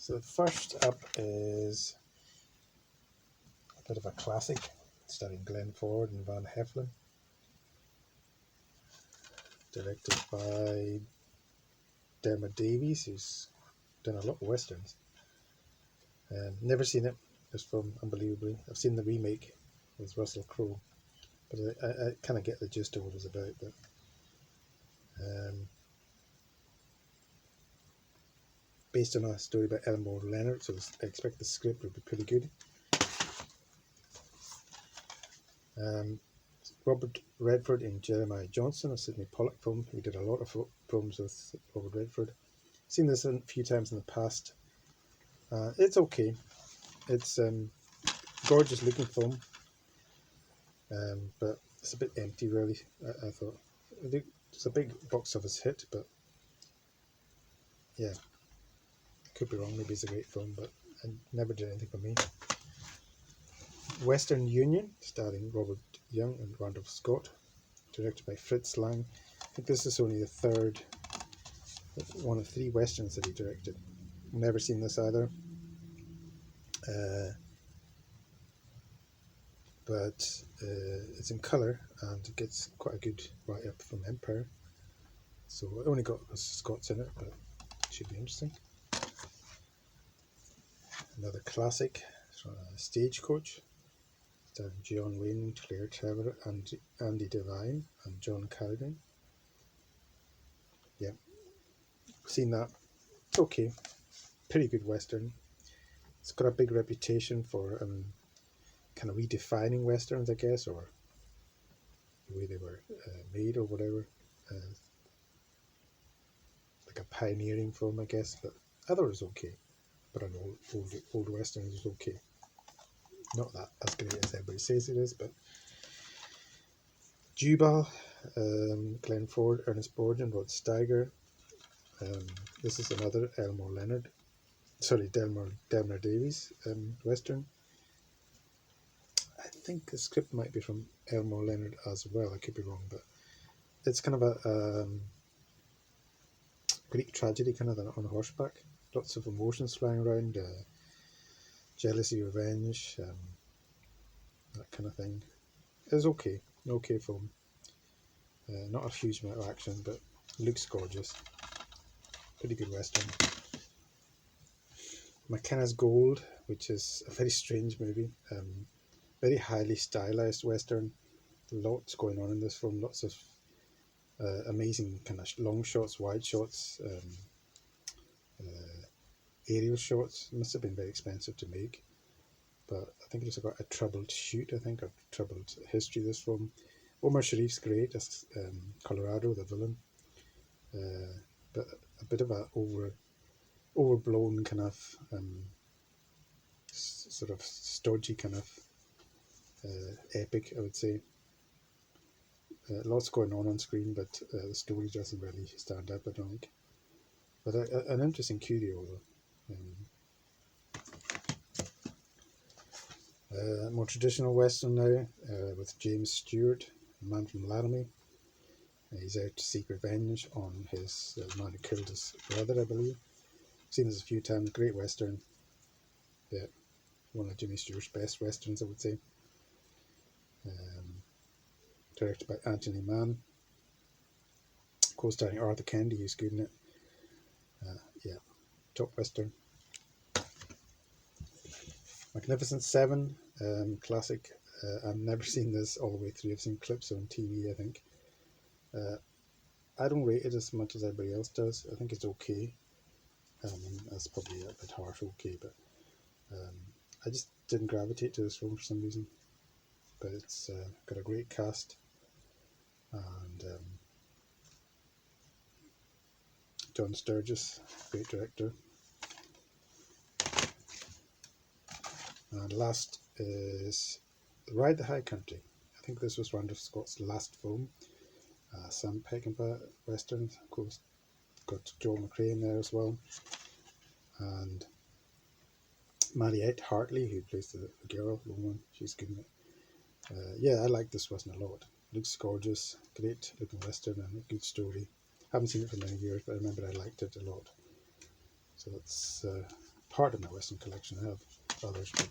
So first up is a bit of a classic, starring Glenn Ford and Van Heflin, directed by Dermot Davies, who's done a lot of westerns. Never seen it. This film, unbelievably. I've seen the remake with Russell Crowe, but I kind of get the gist of what it's about. But based on a story by Elmore Leonard, so I expect the script would be pretty good. Robert Redford and Jeremiah Johnson, a Sidney Pollack film. We did a lot of films with Robert Redford. Seen this a few times in the past. It's okay. It's gorgeous looking film, but it's a bit empty, really. I thought it's a big box office hit, but yeah, could be wrong. Maybe it's a great film, but it never did anything for me. Western Union, starring Robert Young and Randolph Scott, directed by Fritz Lang. I think this is only the third, one of three westerns that he directed. Never seen this either. But it's in colour and it gets quite a good write-up from Empire. So it only got Scots in it, but it should be interesting. Another classic, Stagecoach, starring John Wayne, Claire Trevor, and Andy Devine, and John Carradine. Yeah, seen that. It's okay, pretty good western. It's got a big reputation for kind of redefining westerns, I guess, or the way they were made or whatever. Like a pioneering film, I guess, but I thought it was okay. But an old western is okay. Not that as great as everybody says it is, but Jubal, Glenn Ford, Ernest Borgnine, Rod Steiger. This is another Delmer Davies western. I think the script might be from Elmore Leonard as well. I could be wrong, but it's kind of a Greek tragedy, kind of on horseback. Lots of emotions flying around, jealousy, revenge, that kind of thing. It was okay, an okay film. Not a huge amount of action, but looks gorgeous. Pretty good western. McKenna's Gold, which is a very strange movie. Very highly stylized western. Lots going on in this film. Lots of amazing kind of long shots, wide shots, aerial shots. It must have been very expensive to make, but I think it's got a troubled shoot. I think a troubled history. This film. Omar Sharif's great as Colorado, the villain, but a bit of a overblown kind of sort of stodgy kind of epic, I would say. Lots going on screen, but the story doesn't really stand up, I don't think. But an interesting curio, though. More traditional western now, with James Stewart, a man from Laramie. He's out to seek revenge on his man who killed his brother, I believe. Seen this a few times. Great western. Yeah, one of Jimmy Stewart's best westerns, I would say. Directed by Anthony Mann. Co-starring Arthur Kennedy, who's good in it. Yeah, top western. Magnificent Seven, classic. I've never seen this all the way through. I've seen clips on TV, I think. I don't rate it as much as everybody else does. I think it's okay. That's probably a bit harsh, okay, but I just didn't gravitate to this film for some reason. But it's got a great cast, and John Sturges, great director. And last is Ride the High Country. I think this was Randolph Scott's last film. Sam Peckinpah western, of course. Got Joel McCrea in there as well, and Mariette Hartley, who plays the girl, the woman. She's good in it. Yeah, I like this western a lot. Looks gorgeous, great looking western, and a good story. Haven't seen it for many years, but I remember I liked it a lot. So that's part of my Western collection. I have others, but